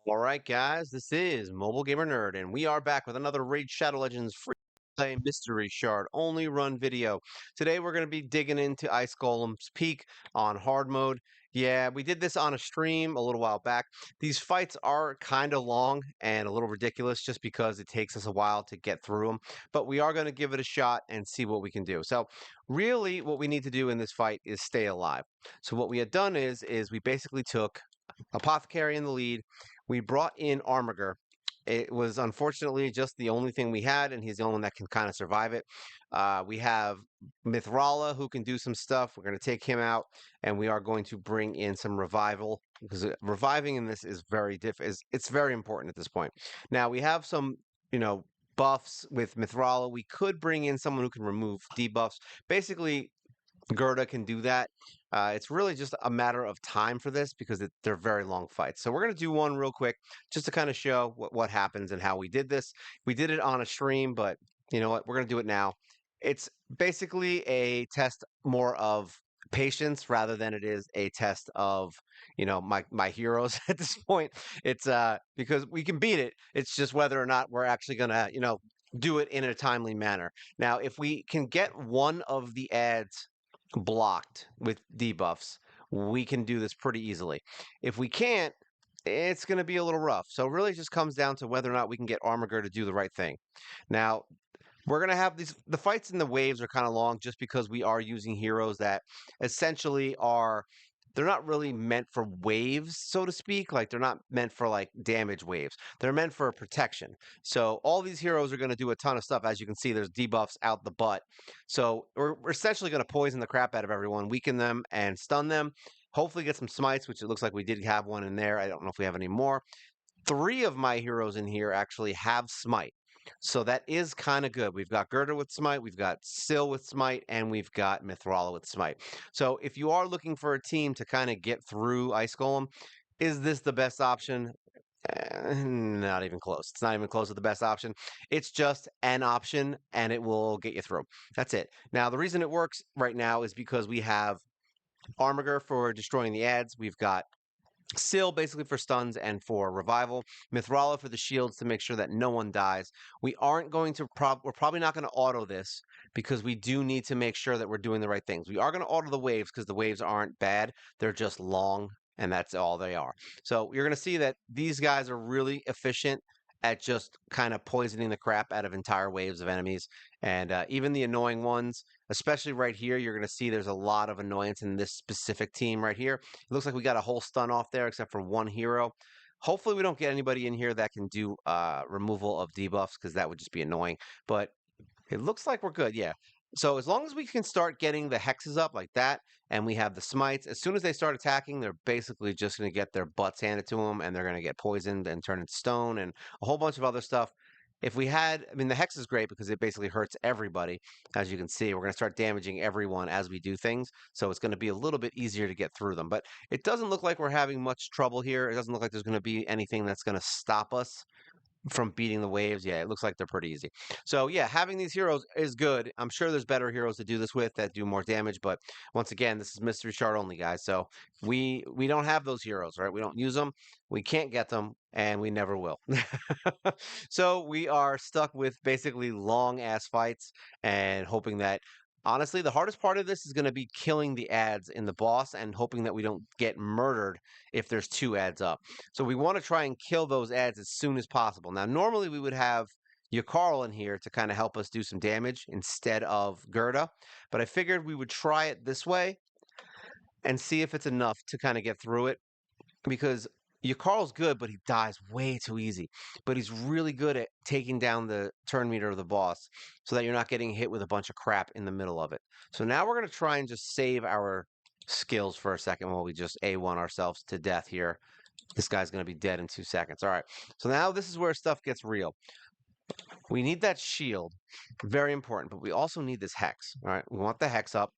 All right, guys, this is Mobile Gamer Nerd, and we are back with another Raid Shadow Legends free play mystery shard only run video. Today, we're going to be digging into Ice Golem's Peak on hard mode. Yeah, we did this on a stream a little while back. These fights are kind of long and a little ridiculous just because it takes us a while to get through them, but we are going to give it a shot and see what we can do. So, really, what we need to do in this fight is stay alive. So, what we had done is we basically took Apothecary in the lead. We brought in Armiger. It was unfortunately just the only thing we had, and he's the only one that can kind of survive it. We have Mithrala who can do some stuff. We're going to take him out, and we are going to bring in some revival because reviving in this is it's very important at this point. Now we have some, you know, buffs with Mithrala. We could bring in someone who can remove debuffs. Basically, Gerda can do that. It's really just a matter of time for this because they're very long fights. So we're going to do one real quick just to kind of show what happens and how we did this. We did it on a stream, but you know what? We're going to do it now. It's basically a test more of patience rather than it is a test of, you know, my heroes at this point. It's because we can beat it. It's just whether or not we're actually going to, you know, do it in a timely manner. Now, if we can get one of the ads blocked with debuffs, we can do this pretty easily. If we can't, it's going to be a little rough. So it really just comes down to whether or not we can get Armiger to do the right thing. Now, we're going to have the fights in the waves are kind of long just because we are using heroes that essentially are they're not really meant for waves, so to speak. Like they're not meant for like damage waves. They're meant for protection. So all these heroes are going to do a ton of stuff. As you can see, there's debuffs out the butt. So we're essentially going to poison the crap out of everyone, weaken them, and stun them. Hopefully get some smites, which it looks like we did have one in there. I don't know if we have any more. Three of my heroes in here actually have smite. So that is kind of good. We've got Gerda with Smite, we've got Syl with Smite, and we've got Mithrala with Smite. So if you are looking for a team to kind of get through Ice Golem, is this the best option? Not even close. It's not even close to the best option. It's just an option, and it will get you through. That's it. Now, the reason it works right now is because we have Armiger for destroying the ads. We've got Syl basically for stuns and for revival. Mithrala for the shields to make sure that no one dies. We aren't going to we're probably not going to auto this because we do need to make sure that we're doing the right things. We are going to auto the waves because the waves aren't bad. They're just long and that's all they are. So you're going to see that these guys are really efficient at just kind of poisoning the crap out of entire waves of enemies. And even the annoying ones, especially right here, you're going to see there's a lot of annoyance in this specific team right here. It looks like we got a whole stun off there except for one hero. Hopefully we don't get anybody in here that can do removal of debuffs because that would just be annoying. But it looks like we're good, yeah. So as long as we can start getting the hexes up like that, and we have the smites, as soon as they start attacking, they're basically just going to get their butts handed to them, and they're going to get poisoned and turn into stone and a whole bunch of other stuff. If we had, I mean, the hex is great because it basically hurts everybody. As you can see, we're going to start damaging everyone as we do things. So it's going to be a little bit easier to get through them. But it doesn't look like we're having much trouble here. It doesn't look like there's going to be anything that's going to stop us from beating the waves. Yeah, it looks like they're pretty easy. So yeah, having these heroes is good. I'm sure there's better heroes to do this with that do more damage, but once again, this is mystery shard only, guys. So we don't have those heroes, right? We don't use them, we can't get them, and we never will. So we are stuck with basically long ass fights and hoping that honestly, the hardest part of this is going to be killing the ads in the boss and hoping that we don't get murdered if there's two ads up. So we want to try and kill those ads as soon as possible. Now, normally we would have Yakarl in here to kind of help us do some damage instead of Gerda, but I figured we would try it this way and see if it's enough to kind of get through it because Yakarl's good, but he dies way too easy. But he's really good at taking down the turn meter of the boss so that you're not getting hit with a bunch of crap in the middle of it. So now we're going to try and just save our skills for a second while we just A1 ourselves to death here. This guy's going to be dead in 2 seconds. All right. So now this is where stuff gets real. We need that shield. Very important. But we also need this hex. All right. We want the hex up.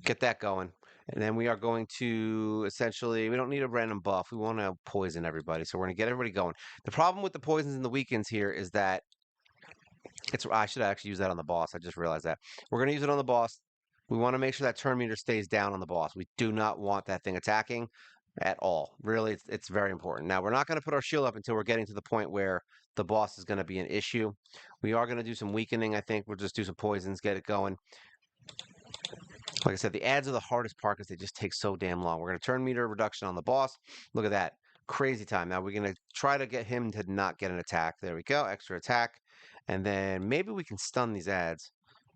Get that going. And then we are going to essentially, we don't need a random buff. We want to poison everybody. So we're going to get everybody going. The problem with the poisons and the weakens here is that I should actually use that on the boss. I just realized that. We're going to use it on the boss. We want to make sure that turn meter stays down on the boss. We do not want that thing attacking. at all. Really, it's very important. Now, we're not going to put our shield up until we're getting to the point where the boss is going to be an issue. We are going to do some weakening, I think. We'll just do some poisons, get it going. Like I said, the ads are the hardest part because they just take so damn long. We're going to turn meter reduction on the boss. Look at that. Crazy time. Now, we're going to try to get him to not get an attack. There we go. Extra attack. And then maybe we can stun these ads.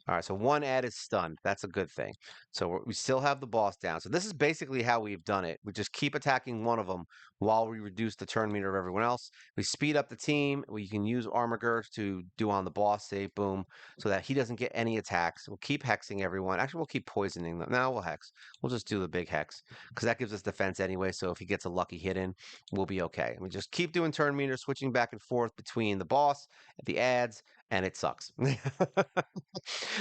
All right, so one ad is stunned. That's a good thing. So we still have the boss down. So this is basically how we've done it. We just keep attacking one of them while we reduce the turn meter of everyone else. We speed up the team. We can use armor girth to do on the boss save, boom, so that he doesn't get any attacks. We'll keep hexing everyone. Actually, we'll keep poisoning them. No, we'll hex. We'll just do the big hex because that gives us defense anyway. So if he gets a lucky hit in, we'll be okay. And we just keep doing turn meter, switching back and forth between the boss, the ads, and it sucks.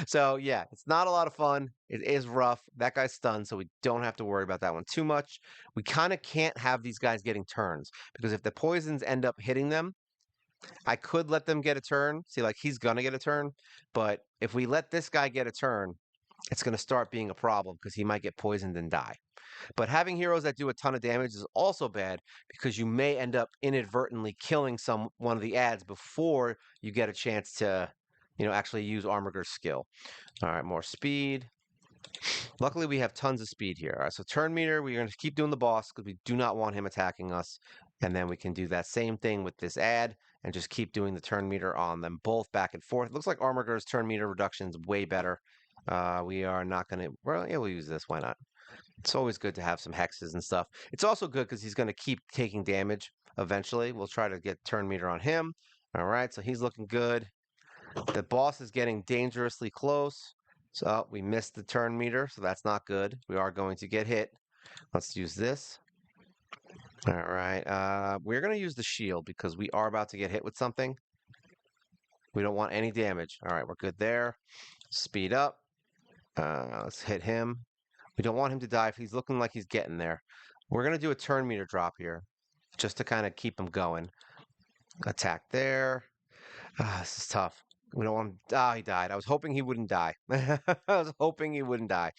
So yeah, it's not a lot of fun. It is rough. That guy's stunned, so we don't have to worry about that one too much. We kind of can't have these guys getting turns because if the poisons end up hitting them, I could let them get a turn. See, like he's gonna get a turn, but if we let this guy get a turn, it's gonna start being a problem because he might get poisoned and die. But having heroes that do a ton of damage is also bad because you may end up inadvertently killing one of the ads before you get a chance to, actually use Armiger's skill. All right, more speed. Luckily, we have tons of speed here. All right, so turn meter, we're going to keep doing the boss because we do not want him attacking us. And then we can do that same thing with this ad and just keep doing the turn meter on them both back and forth. It looks like Armiger's turn meter reduction is way better. We are not going to, well, yeah, we'll use this. Why not? It's always good to have some hexes and stuff. It's also good because he's going to keep taking damage eventually. We'll try to get turn meter on him. All right, so he's looking good. The boss is getting dangerously close. So we missed the turn meter, so that's not good. We are going to get hit. Let's use this. All right, we're going to use the shield because we are about to get hit with something. We don't want any damage. All right, we're good there. Speed up. Let's hit him. We don't want him to die if he's looking like he's getting there. We're going to do a turn meter drop here just to kind of keep him going. Attack there. This is tough. We don't want him. He died. I was hoping he wouldn't die. I was hoping he wouldn't die.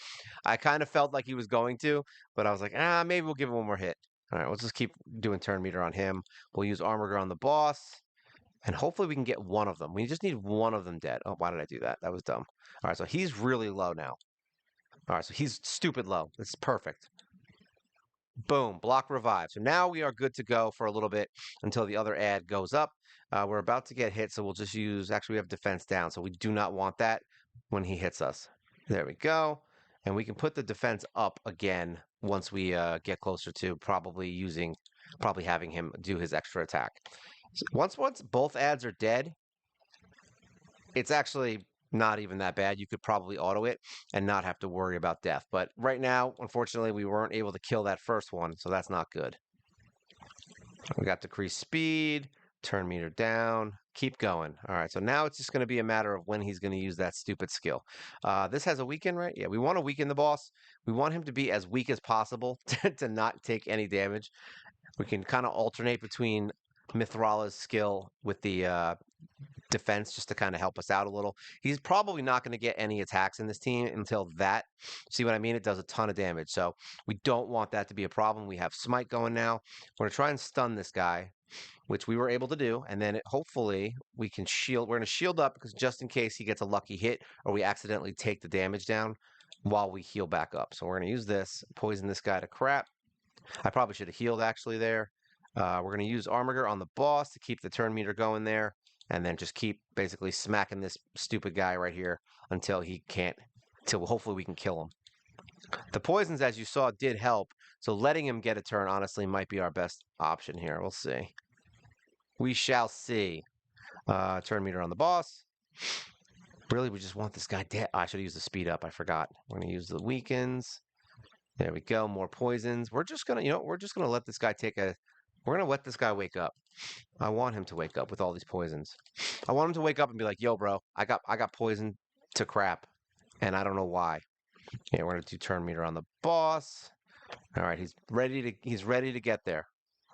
I kind of felt like he was going to, but I was like, maybe we'll give him one more hit. All right, we'll just keep doing turn meter on him. We'll use armor on the boss, and hopefully we can get one of them. We just need one of them dead. Oh, why did I do that? That was dumb. All right, so he's really low now. All right, so he's stupid low. It's perfect. Boom, block revive. So now we are good to go for a little bit until the other ad goes up. We're about to get hit, so we'll just use, actually we have defense down, so we do not want that when he hits us. There we go. And we can put the defense up again once we get closer to probably having him do his extra attack. So once both ads are dead, it's actually not even that bad. You could probably auto it and not have to worry about death. But right now, unfortunately, we weren't able to kill that first one, so that's not good. We got decreased speed, turn meter down, keep going. All right, so now it's just going to be a matter of when he's going to use that stupid skill. This has a weaken, right? Yeah, we want to weaken the boss. We want him to be as weak as possible to not take any damage. We can kind of alternate between Mithrala's skill with the defense just to kind of help us out a little. He's probably not going to get any attacks in this team until that. See what I mean? It does a ton of damage. So we don't want that to be a problem. We have Smite going now. We're going to try and stun this guy, which we were able to do. And then hopefully we can shield. We're going to shield up because just in case he gets a lucky hit or we accidentally take the damage down while we heal back up. So we're going to use this, poison this guy to crap. I probably should have healed actually there. We're going to use Armiger on the boss to keep the turn meter going there. And then just keep basically smacking this stupid guy right here until hopefully we can kill him. The poisons, as you saw, did help. So letting him get a turn, honestly, might be our best option here. We'll see. We shall see. Turn meter on the boss. Really, we just want this guy dead. I should have used the speed up. I forgot. We're going to use the weakens. There we go. More poisons. We're just going to, we're just going to let this guy we're going to let this guy wake up. I want him to wake up with all these poisons. I want him to wake up and be like, yo, bro, I got poisoned to crap, and I don't know why. Yeah, we're going to do turn meter on the boss. All right, he's ready to get there.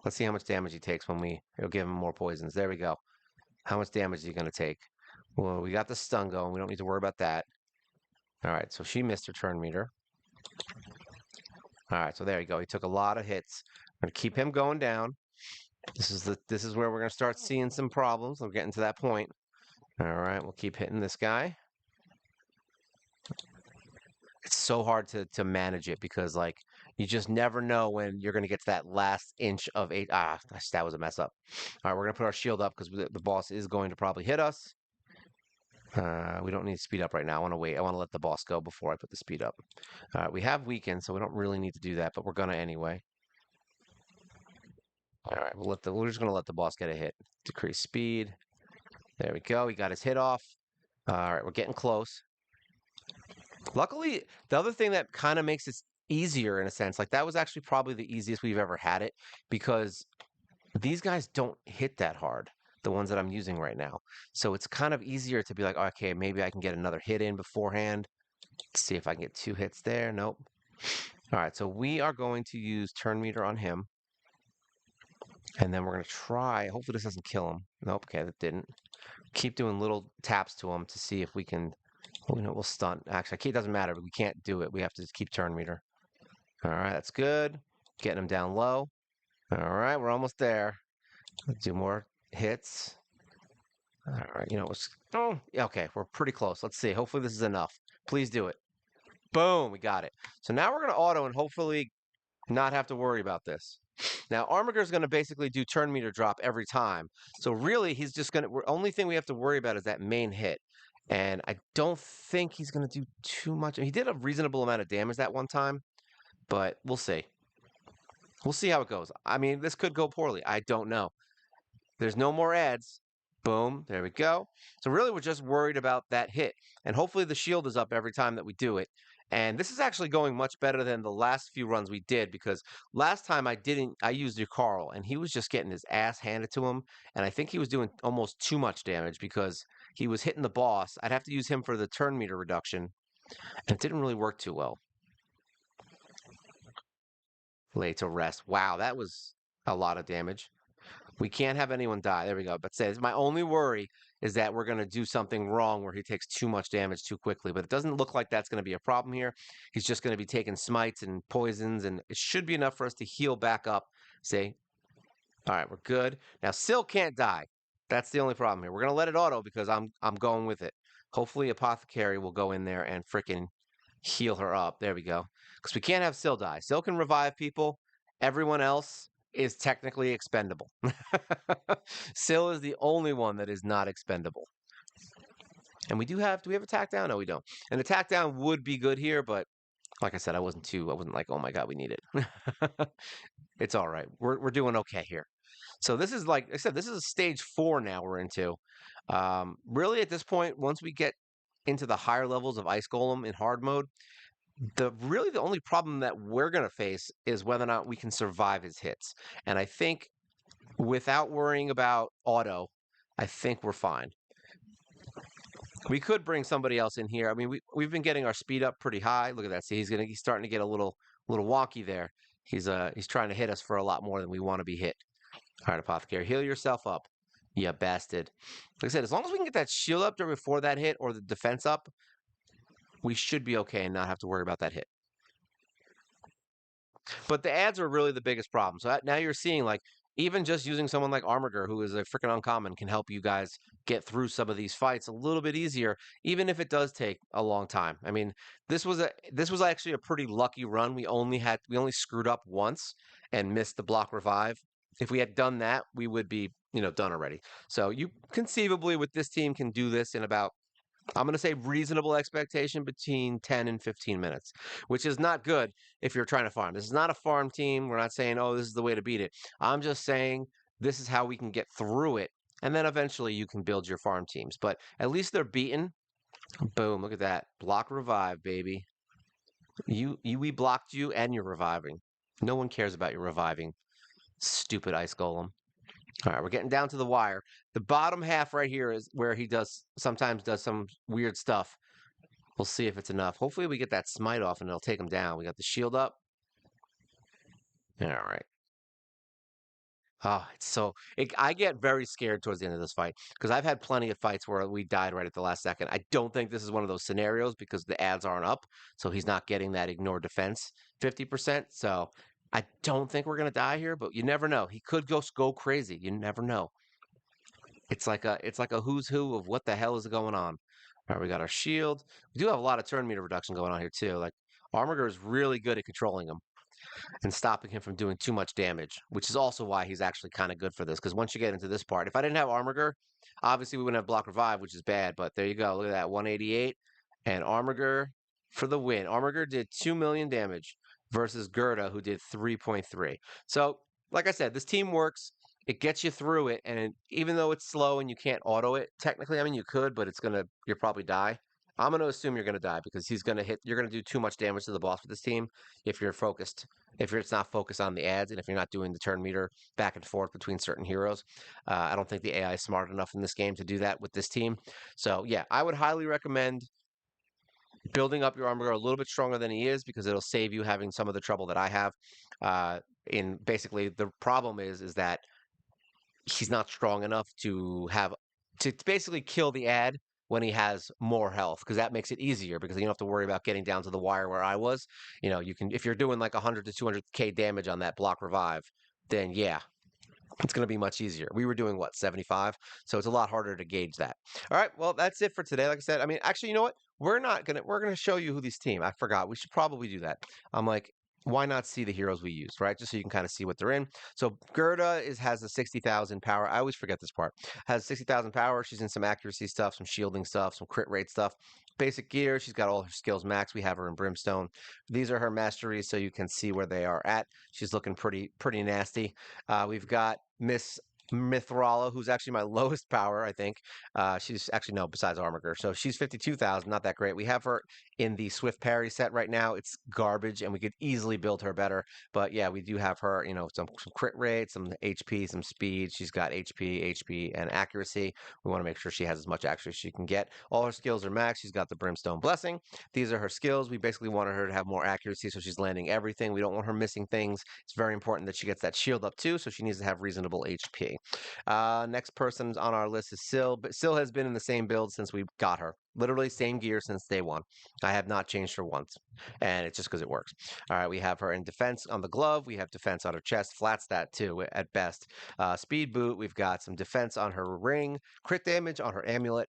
Let's see how much damage he takes when we'll give him more poisons. There we go. How much damage is he going to take? Well, we got the stun going. We don't need to worry about that. All right, so she missed her turn meter. All right, so there you go. He took a lot of hits. We're gonna keep him going down. This is where we're gonna start seeing some problems. I'm getting to that point. All right, we'll keep hitting this guy. It's so hard to manage it because like you just never know when you're gonna get to that last inch of eight. Ah, that was a mess up. All right, we're gonna put our shield up because the boss is going to probably hit us. We don't need to speed up right now. I want to wait. I want to let the boss go before I put the speed up. All right, we have weakened, so we don't really need to do that, but we're gonna anyway. All right, we're just gonna let the boss get a hit. Decrease speed. There we go. He got his hit off. All right, we're getting close. Luckily, the other thing that kind of makes it easier in a sense, like that was actually probably the easiest we've ever had it because these guys don't hit that hard, the ones that I'm using right now. So it's kind of easier to be like, okay, maybe I can get another hit in beforehand. Let's see if I can get 2 hits there. Nope. All right, so we are going to use turn meter on him. And then we're going to try, hopefully this doesn't kill him. Nope, okay, that didn't. Keep doing little taps to him to see if we can, we'll stun. Actually, it doesn't matter, but we can't do it. We have to just keep turn meter. All right, that's good. Getting him down low. All right, we're almost there. Let's do more hits. All right, oh, okay, we're pretty close. Let's see. Hopefully this is enough. Please do it. Boom, we got it. So now we're going to auto and hopefully not have to worry about this. Now, Armiger's going to basically do turn meter drop every time. So really, he's just going to, only thing we have to worry about is that main hit. And I don't think he's going to do too much. He did a reasonable amount of damage that one time, but we'll see. We'll see how it goes. I mean, this could go poorly. I don't know. There's no more ads. Boom. There we go. So really, we're just worried about that hit. And hopefully the shield is up every time that we do it. And this is actually going much better than the last few runs we did because last time I used your Carl and he was just getting his ass handed to him. And I think he was doing almost too much damage because he was hitting the boss. I'd have to use him for the turn meter reduction. And it didn't really work too well. Lay to rest. Wow, that was a lot of damage. We can't have anyone die. There we go. But says my only worry is that we're going to do something wrong where he takes too much damage too quickly. But it doesn't look like that's going to be a problem here. He's just going to be taking smites and poisons, and it should be enough for us to heal back up. See? All right, we're good. Now, Syl can't die. That's the only problem here. We're going to let it auto because I'm going with it. Hopefully, Apothecary will go in there and frickin' heal her up. There we go. Because we can't have Syl die. Syl can revive people. Everyone else is technically expendable. Syl is the only one that is not expendable. And do we have attack down? No, we don't. An attack down would be good here, but like I said, I wasn't like, oh my God, we need it. It's all right. We're doing okay here. So this is like I said, this is a stage 4 now we're into. Really at this point, once we get into the higher levels of Ice Golem in hard mode, the only problem that we're going to face is whether or not we can survive his hits. And I think without worrying about auto, I think we're fine. We could bring somebody else in here. I mean, we've been getting our speed up pretty high. Look at that. See, he's starting to get a little wonky there. He's trying to hit us for a lot more than we want to be hit. All right, Apothecary, heal yourself up. You bastard. Like I said, as long as we can get that shield up there before that hit or the defense up, we should be okay and not have to worry about that hit. But the ads are really the biggest problem. So now you're seeing like even just using someone like Armiger, who is a freaking uncommon, can help you guys get through some of these fights a little bit easier, even if it does take a long time. I mean, this was actually a pretty lucky run. We only screwed up once and missed the block revive. If we had done that, we would be, done already. So you conceivably with this team can do this in about, I'm going to say reasonable expectation between 10 and 15 minutes, which is not good if you're trying to farm. This is not a farm team. We're not saying, oh, this is the way to beat it. I'm just saying this is how we can get through it. And then eventually you can build your farm teams. But at least they're beaten. Boom, look at that. Block revive, baby. We blocked you and you're reviving. No one cares about your reviving. Stupid Ice Golem. All right, we're getting down to the wire. The bottom half right here is where he sometimes does some weird stuff. We'll see if it's enough. Hopefully we get that smite off and it'll take him down. We got the shield up. All right. Oh, I get very scared towards the end of this fight because I've had plenty of fights where we died right at the last second. I don't think this is one of those scenarios because the ads aren't up, so he's not getting that ignore defense 50%. So I don't think we're gonna die here, but you never know. He could go crazy. You never know. It's like a who's who of what the hell is going on. All right, we got our shield. We do have a lot of turn meter reduction going on here too. Like Armiger is really good at controlling him and stopping him from doing too much damage, which is also why he's actually kind of good for this. Because once you get into this part, if I didn't have Armiger, obviously we wouldn't have block revive, which is bad. But there you go. Look at that, 188, and Armiger for the win. Armiger did 2 million damage versus Gerda, who did 3.3. So, like I said, this team works. It gets you through it, and even though it's slow and you can't auto it, technically, I mean, you could, but you'll probably die. I'm gonna assume you're gonna die because you're gonna do too much damage to the boss with this team if you're focused it's not focused on the ads and if you're not doing the turn meter back and forth between certain heroes. I don't think the AI is smart enough in this game to do that with this team. So yeah, I would highly recommend building up your armor a little bit stronger than he is because it'll save you having some of the trouble that I have. In basically the problem is that he's not strong enough to basically kill the ad when he has more health because that makes it easier because you don't have to worry about getting down to the wire where I was. You can if you're doing like 100 to 200k damage on that block revive, then yeah, it's going to be much easier. We were doing what, 75? So it's a lot harder to gauge that. All right, well, that's it for today. Like I said, I mean, actually, you know what? We're gonna show you who this team. I forgot. We should probably do that. I'm like, why not see the heroes we use, right? Just so you can kind of see what they're in. So Gerda has a 60,000 power. I always forget this part. Has 60,000 power. She's in some accuracy stuff, some shielding stuff, some crit rate stuff. Basic gear. She's got all her skills max. We have her in Brimstone. These are her masteries, so you can see where they are at. She's looking pretty nasty. We've got Miss Mithrala, who's actually my lowest power, I think. She's actually no, besides Armiger. So she's 52,000, not that great. We have her in the Swift Parry set right now. It's garbage, and we could easily build her better. But yeah, we do have her, some crit rate, some HP, some speed. She's got HP, and accuracy. We want to make sure she has as much accuracy as she can get. All her skills are max. She's got the Brimstone Blessing. These are her skills. We basically wanted her to have more accuracy, so she's landing everything. We don't want her missing things. It's very important that she gets that shield up too, so she needs to have reasonable HP. Next person on our list is Syl, but Syl has been in the same build since we got her. Literally same gear since day one. I have not changed her once, and it's just because it works. All right, we have her in defense on the glove. We have defense on her chest, flat stat too at best. Speed boot. We've got some defense on her ring, crit damage on her amulet,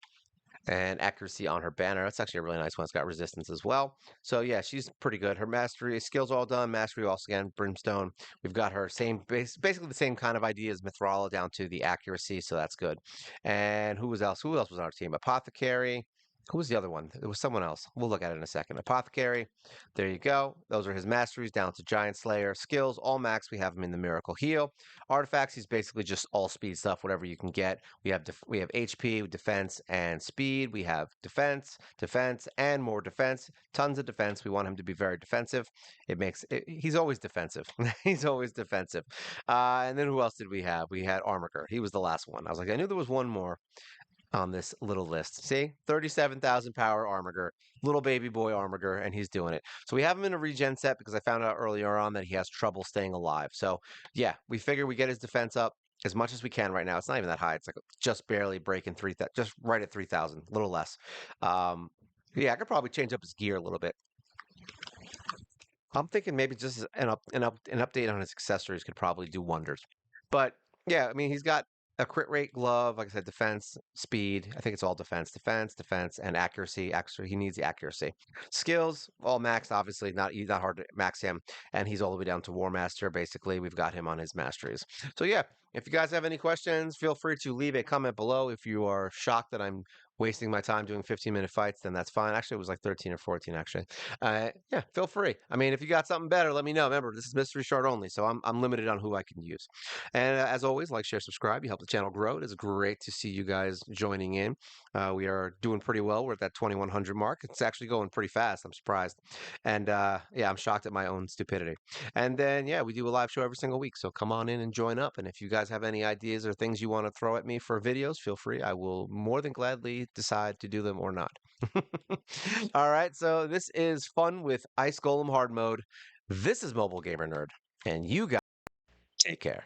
and accuracy on her banner. That's actually a really nice one. It's got resistance as well. So yeah, she's pretty good. Her mastery skills all done. Mastery also again, Brimstone. We've got her basically the same kind of idea as Mithrala down to the accuracy. So that's good. And who else? Who else was on our team? Apothecary. Who was the other one? It was someone else. We'll look at it in a second. Apothecary. There you go. Those are his masteries down to Giant Slayer. Skills, all max. We have him in the Miracle Heal. Artifacts, he's basically just all speed stuff, whatever you can get. We have HP, defense, and speed. We have defense, and more defense. Tons of defense. We want him to be very defensive. He's always defensive. He's always defensive. And then who else did we have? We had Armiger. He was the last one. I was like, I knew there was one more on this little list. See, 37,000 power Armiger, little baby boy Armiger, and he's doing it. So we have him in a regen set because I found out earlier on that he has trouble staying alive. So yeah, we figure we get his defense up as much as we can right now. It's not even that high. It's like just barely breaking 3,000, just right at 3,000, a little less. Yeah, I could probably change up his gear a little bit. I'm thinking maybe just an update on his accessories could probably do wonders. But yeah, I mean, he's got a crit rate glove, like I said, defense, speed. I think it's all defense, and accuracy. Actually, he needs the accuracy. Skills, all maxed, obviously, not hard to max him. And he's all the way down to War Master. Basically, we've got him on his masteries. So yeah, if you guys have any questions, feel free to leave a comment below. If you are shocked that I'm wasting my time doing 15-minute fights, then that's fine. Actually, it was like 13 or 14, actually. Yeah, feel free. I mean, if you got something better, let me know. Remember, this is mystery shard only, so I'm limited on who I can use. And as always, like, share, subscribe. You help the channel grow. It is great to see you guys joining in. We are doing pretty well. We're at that 2,100 mark. It's actually going pretty fast. I'm surprised. And yeah, I'm shocked at my own stupidity. And then, yeah, we do a live show every single week, so come on in and join up. And if you guys have any ideas or things you want to throw at me for videos, feel free. I will more than gladly decide to do them or not. All right, so this is fun with Ice Golem Hard Mode. This is Mobile Gamer Nerd, and you guys take care.